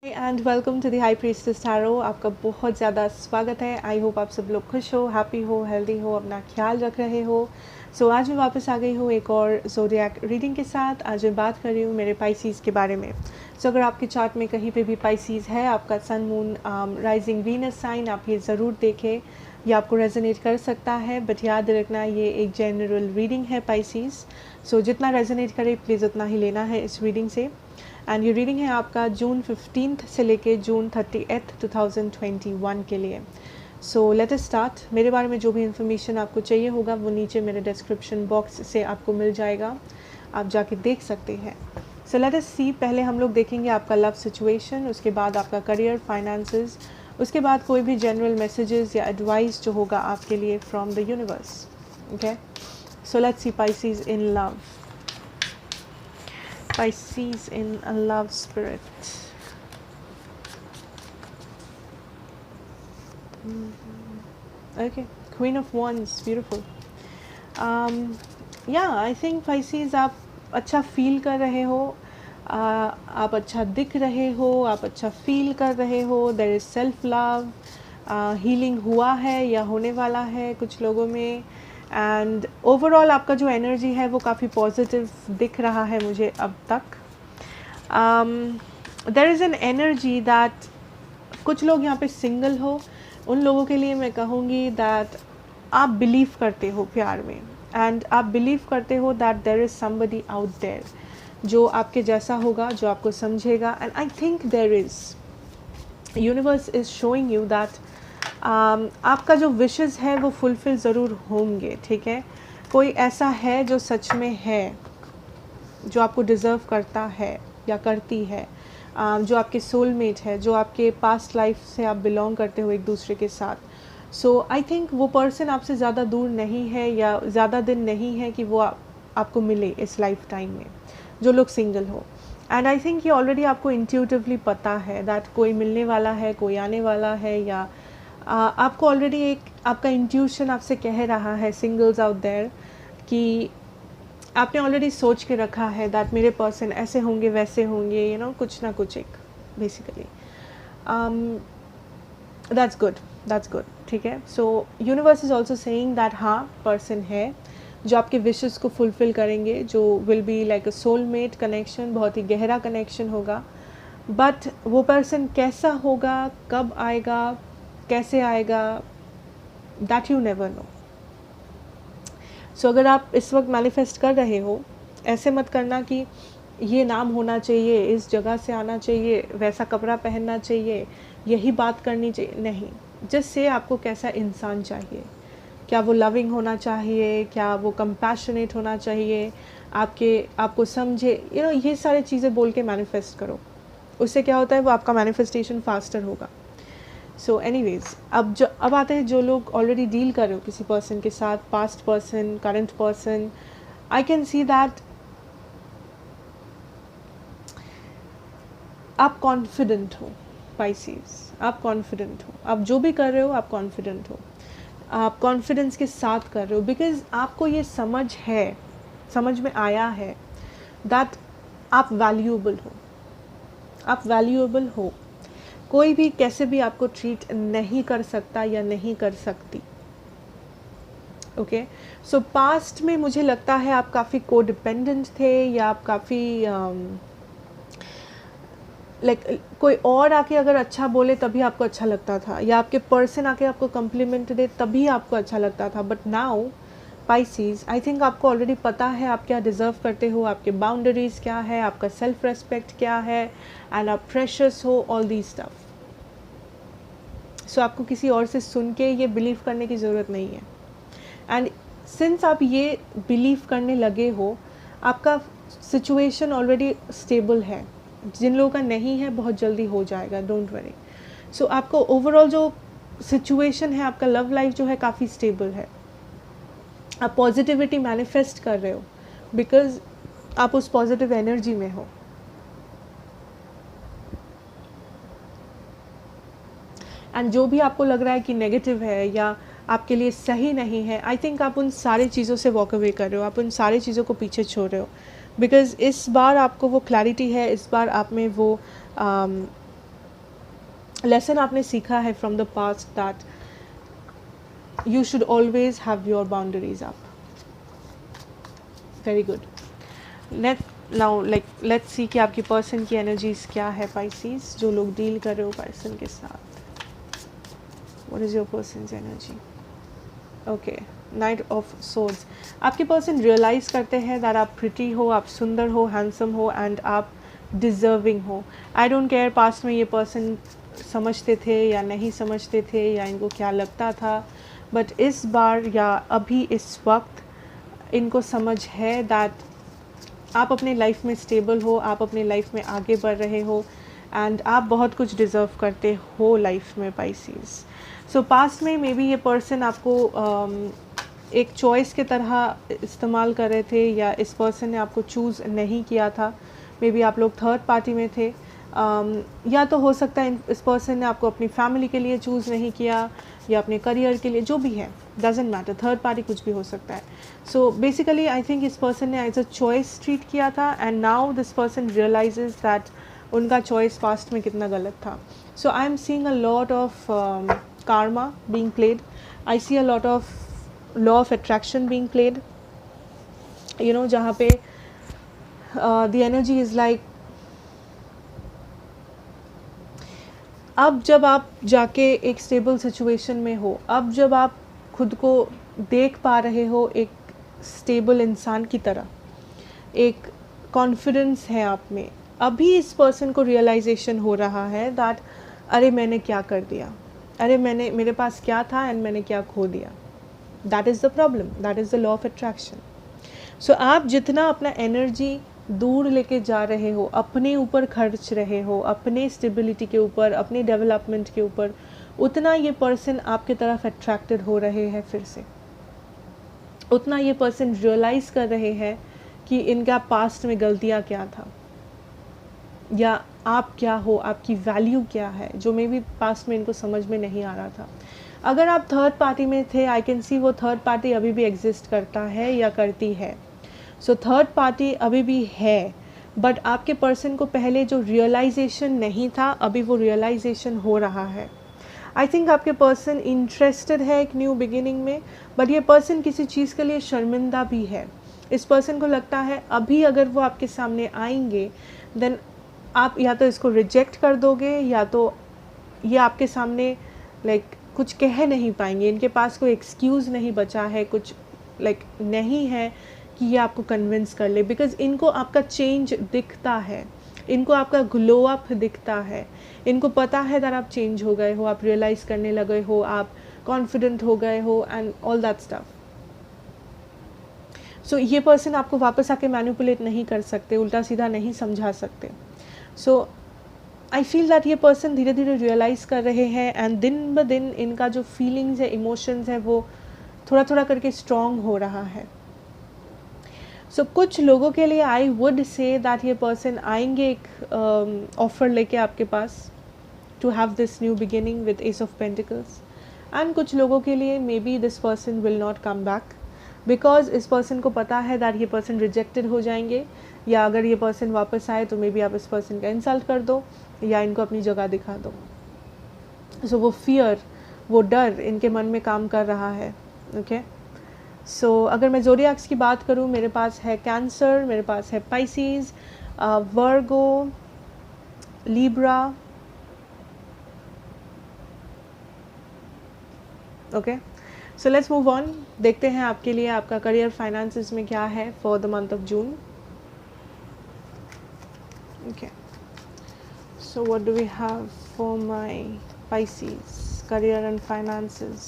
And welcome to the high priestess tarot. आपका बहुत ज़्यादा स्वागत है। आई होप आप सब लोग खुश हो, हैप्पी हो, हेल्दी हो, अपना ख्याल रख रहे हो। आज मैं वापस आ गई हूँ एक और ज़ोडिएक रीडिंग के साथ। आज मैं बात कर रही हूँ मेरे पाइसीज़ के बारे में। अगर आपके चार्ट में कहीं पे भी पाइसीज़ है, आपका sun moon rising Venus sign, आप ये ज़रूर देखें। ये आपको रेजोनेट कर सकता है, बट याद रखना ये एक जनरल रीडिंग है पाइसीज़। जितना रेजोनेट करे प्लीज़ उतना ही लेना है इस रीडिंग से। एंड ये रीडिंग है आपका जून 15 से लेके जून 30 2021 के लिए। Let us start. मेरे बारे में जो भी इन्फॉर्मेशन आपको चाहिए होगा वो नीचे मेरे डिस्क्रिप्शन बॉक्स से आपको मिल जाएगा, आप जाके देख सकते हैं। लेट अस सी। पहले हम लोग देखेंगे आपका लव सिचुएशन, उसके बाद आपका करियर, फाइनेंसेस, उसके बाद कोई भी जनरल मैसेजेस या एडवाइस जो होगा आपके लिए from the universe. Okay, let's see Pisces in love. Pisces in a love spirit. Okay, Queen of Wands, beautiful. Yeah, I think Pisces आप अच्छा फील कर रहे हो, आप अच्छा दिख रहे हो, आप अच्छा फील कर रहे हो। There is self love, healing हुआ है या होने वाला है कुछ लोगों में। एंड ओवरऑल आपका जो एनर्जी है वो काफ़ी पॉजिटिव दिख रहा है मुझे अब तक। There is an energy that कुछ लोग यहाँ पे सिंगल हो, उन लोगों के लिए मैं कहूँगी दैट आप बिलीव करते हो प्यार में, एंड आप बिलीव करते हो that there is somebody out there जो आपके जैसा होगा, जो आपको समझेगा। And I think there is universe is showing you that आपका जो विशेस है वो फुलफिल ज़रूर होंगे। ठीक है, कोई ऐसा है जो सच में है, जो आपको डिज़र्व करता है या करती है, जो आपके सोलमेट है, जो आपके पास्ट लाइफ से आप बिलोंग करते हो एक दूसरे के साथ। आई थिंक वो पर्सन आपसे ज़्यादा दूर नहीं है या ज़्यादा दिन नहीं है कि वो आपको मिले इस लाइफ टाइम में, जो लोग सिंगल हो। एंड आई थिंक ये ऑलरेडी आपको इंट्यूटिवली पता है दैट कोई मिलने वाला है, कोई आने वाला है, या आपको ऑलरेडी एक आपका इंट्यूशन आपसे कह रहा है, सिंगल्स आउट देयर, कि आपने ऑलरेडी सोच के रखा है दैट मेरे पर्सन ऐसे होंगे, वैसे होंगे, यू नो, कुछ ना कुछ एक basically. That's good, that's good. ठीक है, universe is also saying that हाँ, पर्सन है जो आपके विशेस को फुलफिल करेंगे, जो will be like a soulmate connection, बहुत ही गहरा कनेक्शन होगा। बट वो पर्सन कैसा होगा, कब आएगा, कैसे आएगा, दैट यू नेवर नो। अगर आप इस वक्त मैनिफेस्ट कर रहे हो, ऐसे मत करना कि ये नाम होना चाहिए, इस जगह से आना चाहिए, वैसा कपड़ा पहनना चाहिए, यही बात करनी चाहिए। नहीं, जस्ट से आपको कैसा इंसान चाहिए, क्या वो लविंग होना चाहिए, क्या वो कंपैशनेट होना चाहिए, आपको समझे, यू नो, ये सारी चीज़ें बोल के मैनिफेस्ट करो। उससे क्या होता है, वो आपका मैनिफेस्टेशन फास्टर होगा। एनीवेज, अब आते हैं जो लोग ऑलरेडी डील कर रहे हो किसी पर्सन के साथ, past person, current person. I can see that आप कॉन्फिडेंट हो पाइसीज, आप कॉन्फिडेंट हो, आप जो भी कर रहे हो आप कॉन्फिडेंट हो, आप कॉन्फिडेंस के साथ कर रहे हो, बिकॉज आपको ये समझ में आया है दैट आप वैल्यूएबल हो, आप वैल्यूएबल हो। कोई भी कैसे भी आपको ट्रीट नहीं कर सकता या नहीं कर सकती। ओके, पास्ट में मुझे लगता है आप काफ़ी कोडिपेंडेंट थे, या आप काफ़ी कोई और आके अगर अच्छा बोले तभी आपको अच्छा लगता था, या आपके पर्सन आके आपको कम्प्लीमेंट दे तभी आपको अच्छा लगता था। But now Pisces, I think आपको ऑलरेडी पता है आप क्या डिज़र्व करते हो, आपके बाउंड्रीज क्या है, आपका सेल्फ रेस्पेक्ट क्या है, एंड आप प्रेशियस हो, ऑल दी स्टफ। आपको किसी और से सुन के ये बिलीव करने की ज़रूरत नहीं है। एंड सिंस आप ये बिलीव करने लगे हो, आपका सिचुएशन ऑलरेडी स्टेबल है। जिन लोगों का नहीं है बहुत जल्दी हो जाएगा, डोंट वरी। आपको ओवरऑल जो सिचुएशन है, आपका लव लाइफ जो है काफ़ी स्टेबल है। आप पॉजिटिविटी मैनिफेस्ट कर रहे हो बिकॉज आप उस पॉजिटिव एनर्जी में हो। एंड जो भी आपको लग रहा है कि नेगेटिव है या आपके लिए सही नहीं है, आई थिंक आप उन सारी चीज़ों से वॉक अवे कर रहे हो, आप उन सारी चीज़ों को पीछे छोड़ रहे हो। बिकॉज इस बार आपको वो क्लैरिटी है, इस बार आप में वो लेसन आपने सीखा है from the past that you should always have your boundaries up. Very good. Let's see कि आपकी पर्सन की एनर्जीज क्या है पाइसीज, जो लोग डील कर रहे हो पर्सन के साथ. What is your person's energy? Okay, night of swords. आपके पर्सन रियलाइज करते हैं दैट आप प्रिटी हो, आप सुंदर हो, हैंडसम हो एंड आप डिजर्विंग हो. आई डोंट केयर पास्ट में ये पर्सन समझते थे या नहीं समझते थे या इनको क्या लगता था, बट इस बार या अभी इस वक्त इनको समझ है दैट आप अपने लाइफ में स्टेबल हो, आप अपने लाइफ में आगे बढ़ रहे हो एंड आप बहुत कुछ डिज़र्व करते हो लाइफ में पाइसीज. सो पास्ट में मे बी ये पर्सन आपको एक चॉइस के तरह इस्तेमाल कर रहे थे या इस पर्सन ने आपको चूज़ नहीं किया था. मे बी आप लोग थर्ड पार्टी में थे, या तो हो सकता है इस पर्सन ने आपको अपनी फैमिली के लिए चूज़ नहीं किया या अपने करियर के लिए, जो भी है डजेंट मैटर, थर्ड पार्टी कुछ भी हो सकता है. सो बेसिकली आई थिंक इस पर्सन ने एज अ चॉइस ट्रीट किया था and now this person realizes that उनका चॉइस पास्ट में कितना गलत था. So I am seeing a lot of karma being played. I see a lot of law of attraction being played, you know, जहाँ पे the energy is like, अब जब आप जाके एक स्टेबल सिचुएशन में हो, अब जब आप खुद को देख पा रहे हो एक स्टेबल इंसान की तरह, एक कॉन्फिडेंस है आप में, अभी इस पर्सन को रियलाइजेशन हो रहा है दैट अरे मैंने क्या कर दिया, अरे मेरे पास क्या था एंड मैंने क्या खो दिया. That is the problem, that is the law of attraction. So आप जितना अपना एनर्जी दूर लेके जा रहे हो, अपने ऊपर खर्च रहे हो, अपने स्टेबिलिटी के ऊपर, अपने डेवलपमेंट के ऊपर, उतना ये पर्सन आपके तरफ अट्रैक्टेड हो रहे हैं फिर से. उतना ये पर्सन रियलाइज़ कर रहे हैं कि इनका पास्ट में गलतियाँ क्या था या आप क्या हो, आपकी वैल्यू क्या है, जो मे भी पास्ट में इनको समझ में नहीं आ रहा था. अगर आप थर्ड पार्टी में थे, आई कैन सी वो थर्ड पार्टी अभी भी एग्जिस्ट करता है या करती है. सो थर्ड पार्टी अभी भी है, बट आपके पर्सन को पहले जो रियलाइजेशन नहीं था, अभी वो रियलाइजेशन हो रहा है. आई थिंक आपके पर्सन इंटरेस्टेड है एक न्यू बिगिनिंग में, बट ये पर्सन किसी चीज़ के लिए शर्मिंदा भी है. इस पर्सन को लगता है अभी अगर वो आपके सामने आएंगे देन आप या तो इसको रिजेक्ट कर दोगे या तो ये आपके सामने कुछ कह नहीं पाएंगे. इनके पास कोई एक्सक्यूज़ नहीं बचा है, कुछ नहीं है कि ये आपको कन्विंस कर ले, बिकॉज इनको आपका चेंज दिखता है, इनको आपका ग्लो अप दिखता है, इनको पता है दैट आप चेंज हो गए हो, आप रियलाइज़ करने लगे हो, आप कॉन्फिडेंट हो गए हो एंड ऑल दैट स्टफ. सो ये पर्सन आपको वापस आके मैनिपुलेट नहीं कर सकते, उल्टा सीधा नहीं समझा सकते. सो आई फील दैट ये पर्सन धीरे धीरे रियलाइज़ कर रहे हैं एंड दिन ब दिन इनका जो फीलिंग्स है, इमोशंस है, वो थोड़ा थोड़ा करके स्ट्रॉन्ग हो रहा है. सो कुछ लोगों के लिए आई वुड से दैट ये पर्सन आएंगे एक ऑफर लेके आपके पास to have this new beginning with ace of pentacles. And कुछ लोगों के लिए may be this person will not come back, because इस पर्सन को पता है दैट ये पर्सन रिजेक्टेड हो जाएंगे, या अगर ये पर्सन वापस आए तो मे बी आप इस पर्सन का इंसल्ट कर दो या इनको अपनी जगह दिखा दो. सो वो फियर, वो डर इनके मन में काम कर रहा है. ओके, सो अगर मैं ज़ोडिएक्स की बात करूँ, मेरे पास है कैंसर, मेरे पास है Pisces, Virgo, Libra. Okay, so let's move on. देखते हैं आपके लिए आपका करियर फाइनेंसेस में क्या है for the month of June. Okay, so what do we have for my Pisces career and finances?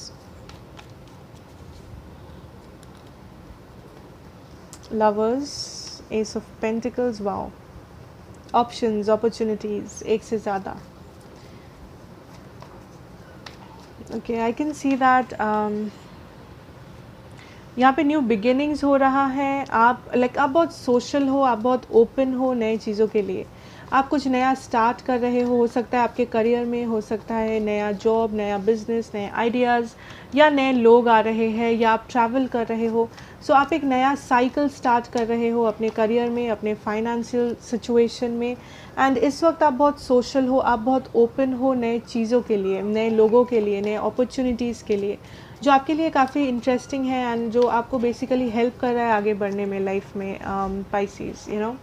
Lovers, Ace of Pentacles. Wow, options, opportunities, एक से ज़्यादा. Okay, I can see that यहाँ पे new beginnings हो रहा है. आप आप बहुत सोशल हो, आप बहुत ओपन हो नए चीज़ों के लिए, आप कुछ नया स्टार्ट कर रहे हो सकता है आपके करियर में, हो सकता है नया जॉब, नया बिजनेस, नए आइडियाज़, या नए लोग आ रहे हैं, या आप ट्रैवल कर रहे हो। सो आप एक नया साइकिल स्टार्ट कर रहे हो अपने करियर में, अपने फाइनेंशियल सिचुएशन में। एंड इस वक्त आप बहुत सोशल हो, आप बहुत ओपन हो नए चीज़ों के लिए, नए लोगों के लिए, नए अपॉर्चुनिटीज़ के लिए, जो आपके लिए काफ़ी इंटरेस्टिंग है एंड जो आपको बेसिकली हेल्प कर रहा है आगे बढ़ने में लाइफ में, Pisces, you know.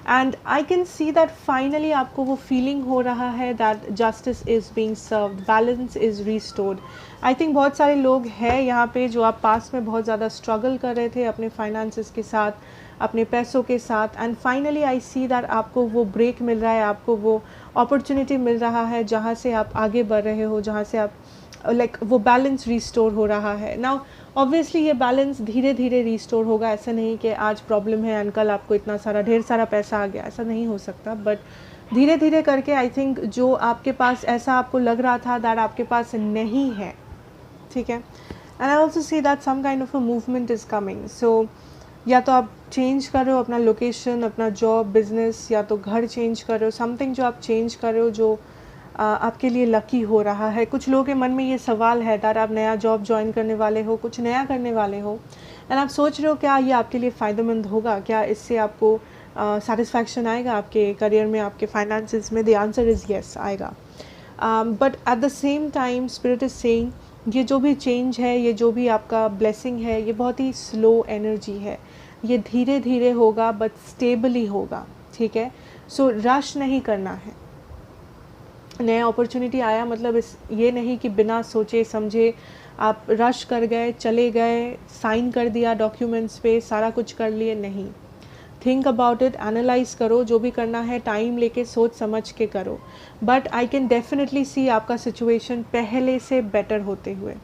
And I can see that finally आपको वो फीलिंग हो रहा है that justice is being served, balance is restored. I think बहुत सारे लोग हैं यहाँ पे जो आप पास में बहुत ज़्यादा स्ट्रगल कर रहे थे अपने फाइनेंसेस के साथ, अपने पैसों के साथ, and finally I see that आपको वो ब्रेक मिल रहा है, आपको वो अपॉर्चुनिटी मिल रहा है जहाँ से आप आगे बढ़ रहे हो, जहाँ से आप वो बैलेंस रिस्टोर हो रहा है। नाउ ऑब्वियसली ये बैलेंस धीरे धीरे रिस्टोर होगा, ऐसा नहीं कि आज प्रॉब्लम है एंड कल आपको इतना सारा ढेर सारा पैसा आ गया, ऐसा नहीं हो सकता। बट धीरे धीरे करके आई थिंक जो आपके पास ऐसा आपको लग रहा था दैट आपके पास नहीं है, ठीक है। And I also see that some kind of a movement is coming. So या तो आप चेंज कर रहे हो अपना लोकेशन, अपना जॉब, बिजनेस, या तो घर चेंज कर रहे हो, समथिंग जो आप चेंज कर रहे हो जो आपके लिए लकी हो रहा है। कुछ लोगों के मन में ये सवाल है दैट आप नया जॉब ज्वाइन करने वाले हो, कुछ नया करने वाले हो, एंड आप सोच रहे हो क्या ये आपके लिए फ़ायदेमंद होगा, क्या इससे आपको सेटिस्फैक्शन आएगा आपके करियर में, आपके फाइनेंसेस में। द आंसर इज़ येस, आएगा। But at the same time spirit is saying ये जो भी चेंज है, ये जो भी आपका ब्लेसिंग है, ये बहुत ही स्लो एनर्जी है, ये धीरे धीरे होगा बट स्टेबली होगा, ठीक है। सो रश नहीं करना है। नया अपॉर्चुनिटी आया मतलब इस ये नहीं कि बिना सोचे समझे आप रश कर गए, चले गए, साइन कर दिया डॉक्यूमेंट्स पे, सारा कुछ कर लिए, नहीं। थिंक अबाउट इट, एनालाइज करो, जो भी करना है टाइम लेके सोच समझ के करो। बट आई कैन डेफिनेटली सी आपका सिचुएशन पहले से बेटर होते हुए।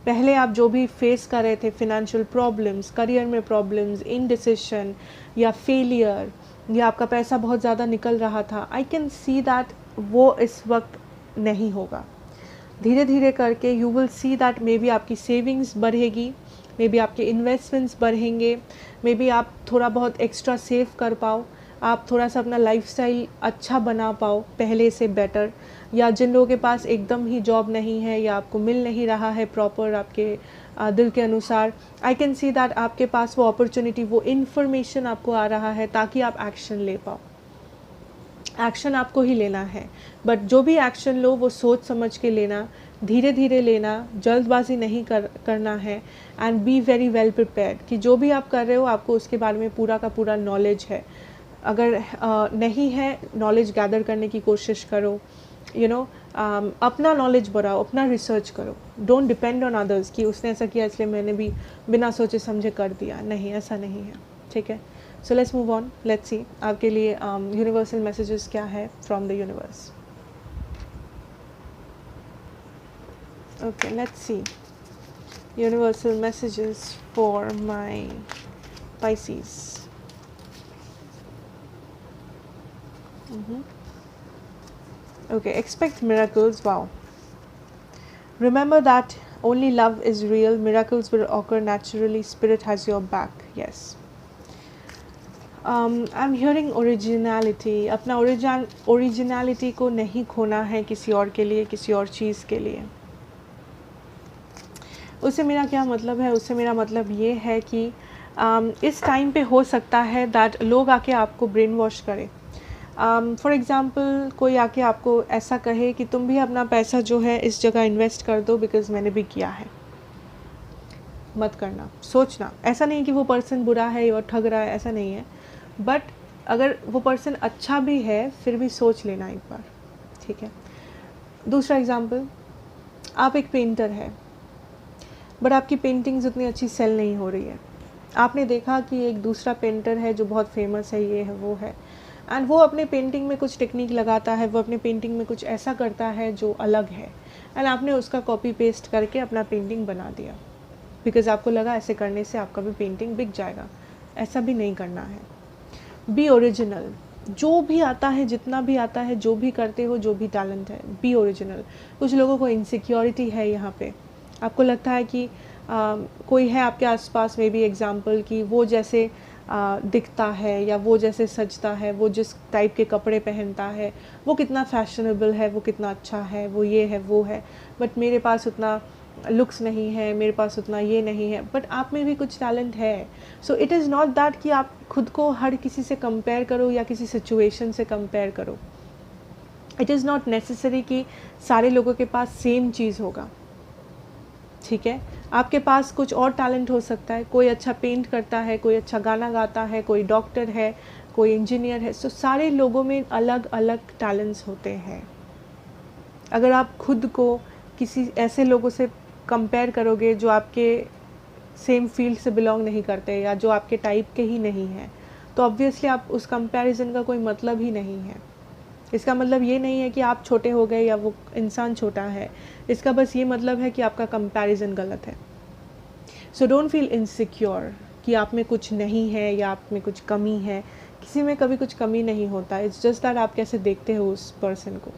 पहले आप जो भी फेस कर रहे थे, फिनेंशियल प्रॉब्लम्स, करियर में प्रॉब्लम्स, इनडिसिशन या फेलियर, या आपका पैसा बहुत ज़्यादा निकल रहा था, आई कैन सी दैट वो इस वक्त नहीं होगा। धीरे धीरे करके you will see that may be आपकी सेविंग्स बढ़ेगी, मे बी आपके इन्वेस्टमेंट्स बढ़ेंगे, मे बी आप थोड़ा बहुत एक्स्ट्रा सेव कर पाओ, आप थोड़ा सा अपना लाइफस्टाइल अच्छा बना पाओ पहले से बेटर। या जिन लोगों के पास एकदम ही जॉब नहीं है या आपको मिल नहीं रहा है प्रॉपर आपके दिल के अनुसार, आई कैन सी दैट आपके पास वो अपॉर्चुनिटी, वो इन्फॉर्मेशन आपको आ रहा है ताकि आप एक्शन ले पाओ। एक्शन आपको ही लेना है, बट जो भी एक्शन लो वो सोच समझ के लेना, धीरे धीरे लेना, जल्दबाजी नहीं करना है। And be very well prepared कि जो भी आप कर रहे हो आपको उसके बारे में पूरा का पूरा नॉलेज है। अगर नहीं है, नॉलेज गैदर करने की कोशिश करो, यू नो, अपना नॉलेज बढ़ाओ, अपना रिसर्च करो। डोंट डिपेंड ऑन अदर्स कि उसने ऐसा किया इसलिए मैंने भी बिना सोचे समझे कर दिया, नहीं, ऐसा नहीं है, ठीक है। So let's move on, let's see आपके लिए यूनिवर्सल मैसेजेस क्या है from the universe. Okay, let's see universal messages for my Pisces. Okay, expect miracles. Wow. Remember that only love is real. Miracles will occur naturally. Spirit has your back. Yes. I'm hearing originality. अपना originality को नहीं खोना है किसी और के लिए, किसी और चीज़ के लिए। उससे मेरा क्या मतलब है? उससे मेरा मतलब ये है कि इस टाइम पे हो सकता है दैट लोग आके आपको ब्रेन वॉश करें। फॉर एग्ज़ाम्पल कोई आके आपको ऐसा कहे कि तुम भी अपना पैसा जो है इस जगह इन्वेस्ट कर दो बिकॉज़ मैंने भी किया है। मत करना, सोचना। ऐसा नहीं कि वो पर्सन बुरा है और ठग रहा है, ऐसा नहीं है, बट अगर वो पर्सन अच्छा भी है फिर भी सोच लेना एक बार, ठीक है। दूसरा एग्ज़ाम्पल, आप एक पेंटर है बट आपकी पेंटिंग्स उतनी अच्छी सेल नहीं हो रही है। आपने देखा कि एक दूसरा पेंटर है जो बहुत फेमस है, ये है वो है, एंड वो अपने पेंटिंग में कुछ टेक्निक लगाता है, वो अपने पेंटिंग में कुछ ऐसा करता है जो अलग है, एंड आपने उसका कॉपी पेस्ट करके अपना पेंटिंग बना दिया बिकॉज़ आपको लगा ऐसे करने से आपका भी पेंटिंग बिक जाएगा। ऐसा भी नहीं करना है। B original. जो भी आता है, जितना भी आता है, जो भी करते हो, जो भी टैलेंट है, बी ओरिजिनल। कुछ लोगों को इनसिक्योरिटी है यहाँ पे, आपको लगता है कि कोई है आपके आसपास में भी एग्जाम्पल कि वो जैसे दिखता है, या वो जैसे सजता है, वो जिस टाइप के कपड़े पहनता है, वो कितना फैशनेबल है, वो कितना अच्छा है, वो ये है वो है, बट मेरे पास उतना लुक्स नहीं है, मेरे पास उतना ये नहीं है, बट आप में भी कुछ टैलेंट है. So it is not that कि आप खुद को हर किसी से कंपेयर करो या किसी सिचुएशन से कंपेयर करो. इट इज़ नॉट नेसेसरी कि सारे लोगों के पास सेम चीज़ होगा. ठीक है, आपके पास कुछ और टैलेंट हो सकता है, कोई अच्छा पेंट करता है, कोई अच्छा गाना गाता है, कोई डॉक्टर है, कोई इंजीनियर है. सो सारे लोगों में अलग अलग टैलेंट्स होते हैं. अगर आप खुद को किसी ऐसे लोगों से कंपेयर करोगे जो आपके सेम फील्ड से बिलोंग नहीं करते या जो आपके टाइप के ही नहीं हैं, तो ऑब्वियसली आप उस कंपैरिजन का कोई मतलब ही नहीं है. इसका मतलब ये नहीं है कि आप छोटे हो गए या वो इंसान छोटा है. इसका बस ये मतलब है कि आपका कंपैरिजन गलत है. सो डोंट फील इनसिक्योर कि आप में कुछ नहीं है या आप में कुछ कमी है. किसी में कभी कुछ कमी नहीं होता. इट्स जस्ट दैट आप कैसे देखते हो उस पर्सन को.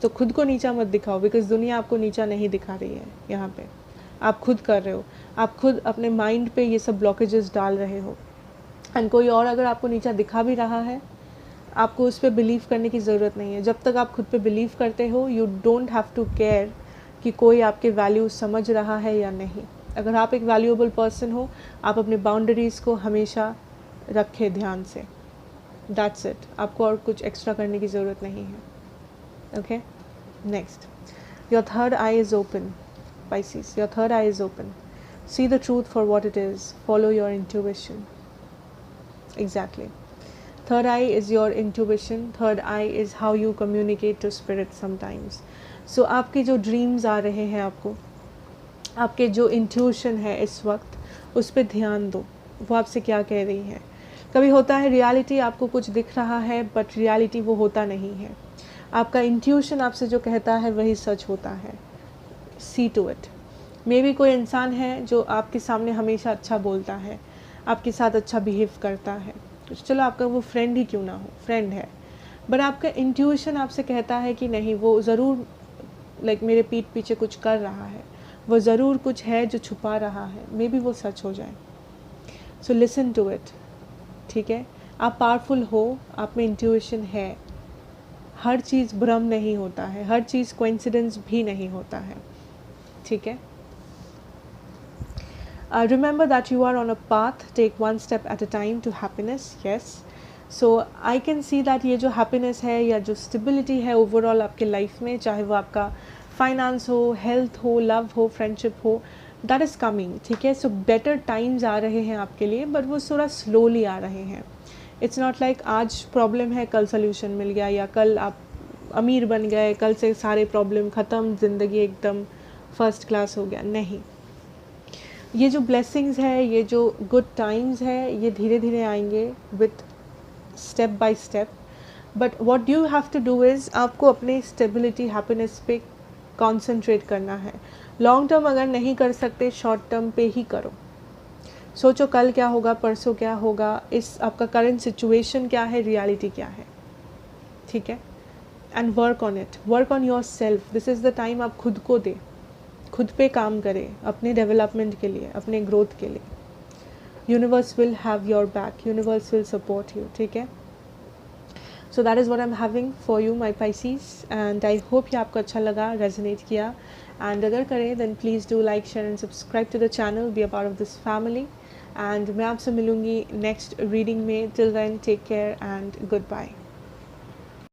तो खुद को नीचा मत दिखाओ, बिकॉज दुनिया आपको नीचा नहीं दिखा रही है. यहाँ पे आप खुद कर रहे हो, आप खुद अपने माइंड पे ये सब ब्लॉकेजेस डाल रहे हो. एंड कोई और अगर आपको नीचा दिखा भी रहा है, आपको उस पर बिलीव करने की ज़रूरत नहीं है. जब तक आप खुद पे बिलीव करते हो, you don't have to care कि कोई आपके वैल्यूज समझ रहा है या नहीं. अगर आप एक वैल्यूएबल पर्सन हो, आप अपने बाउंड्रीज़ को हमेशा रखें ध्यान से. That's it. आपको और कुछ एक्स्ट्रा करने की ज़रूरत नहीं है. Okay, next. Your third I is open. Pisces, your third eye is open. See the truth for what it is. Follow your intuition. Exactly. Third eye is your intuition. Third eye is how you communicate to spirit sometimes. So आपके जो dreams आ रहे हैं, आपके जो intuition है इस वक्त, उस पर ध्यान दो. वो आपसे क्या कह रही है. कभी होता है रियलिटी आपको कुछ दिख रहा है, बट रियलिटी वो होता नहीं है. आपका इंट्यूशन आपसे जो कहता है वही सच होता है. सी टू इट. मे बी कोई इंसान है जो आपके सामने हमेशा अच्छा बोलता है, आपके साथ अच्छा बिहेव करता है. चलो आपका वो फ्रेंड ही क्यों ना हो, फ्रेंड है, बट आपका इंट्यूशन आपसे कहता है कि नहीं, वो ज़रूर मेरे पीठ पीछे कुछ कर रहा है, वो ज़रूर कुछ है जो छुपा रहा है. मे बी वो सच हो जाए. So listen to it. ठीक है, आप पावरफुल हो, आप में इंट्यूशन है. हर चीज़ भ्रम नहीं होता है, हर चीज़ कोइंसिडेंस भी नहीं होता है. ठीक है. Remember that you are on a path. Take one step at a time to happiness. Yes. So I can see that ये जो happiness है या जो stability है overall आपके life में, चाहे वो आपका finance हो, health हो, love हो, friendship हो, that is coming. ठीक है. So better times आ रहे हैं आपके लिए, but वो थोड़ा slowly आ रहे हैं. It's not like आज problem है, कल solution मिल गया, या कल आप अमीर बन गए, कल से सारे problem ख़त्म, ज़िंदगी एकदम फर्स्ट क्लास हो गया. नहीं, ये जो ब्लेसिंग्स है, ये जो गुड टाइम्स है, ये धीरे धीरे आएंगे with step by step. But what you have to do is, आपको अपने स्टेबिलिटी, हैप्पीनेस पे कॉन्सेंट्रेट करना है. लॉन्ग टर्म अगर नहीं कर सकते, शॉर्ट टर्म पे ही करो. सोचो कल क्या होगा, परसों क्या होगा, इस आपका करंट सिचुएशन क्या है, रियलिटी क्या है. ठीक है. And work on it, work on your self. This is the time आप खुद को दे, खुद पे काम करें, अपने डेवलपमेंट के लिए, अपने ग्रोथ के लिए. Universe will have your back, universe will support you. ठीक है. So that is what I am having for you my Pisces. And I hope ये आपको अच्छा लगा, रेजोनेट किया. एंड अगर करें then please do like, share and subscribe to the channel. Be a part of this family. And मैं आपसे मिलूँगी नेक्स्ट रीडिंग में. Till then take care and good bye.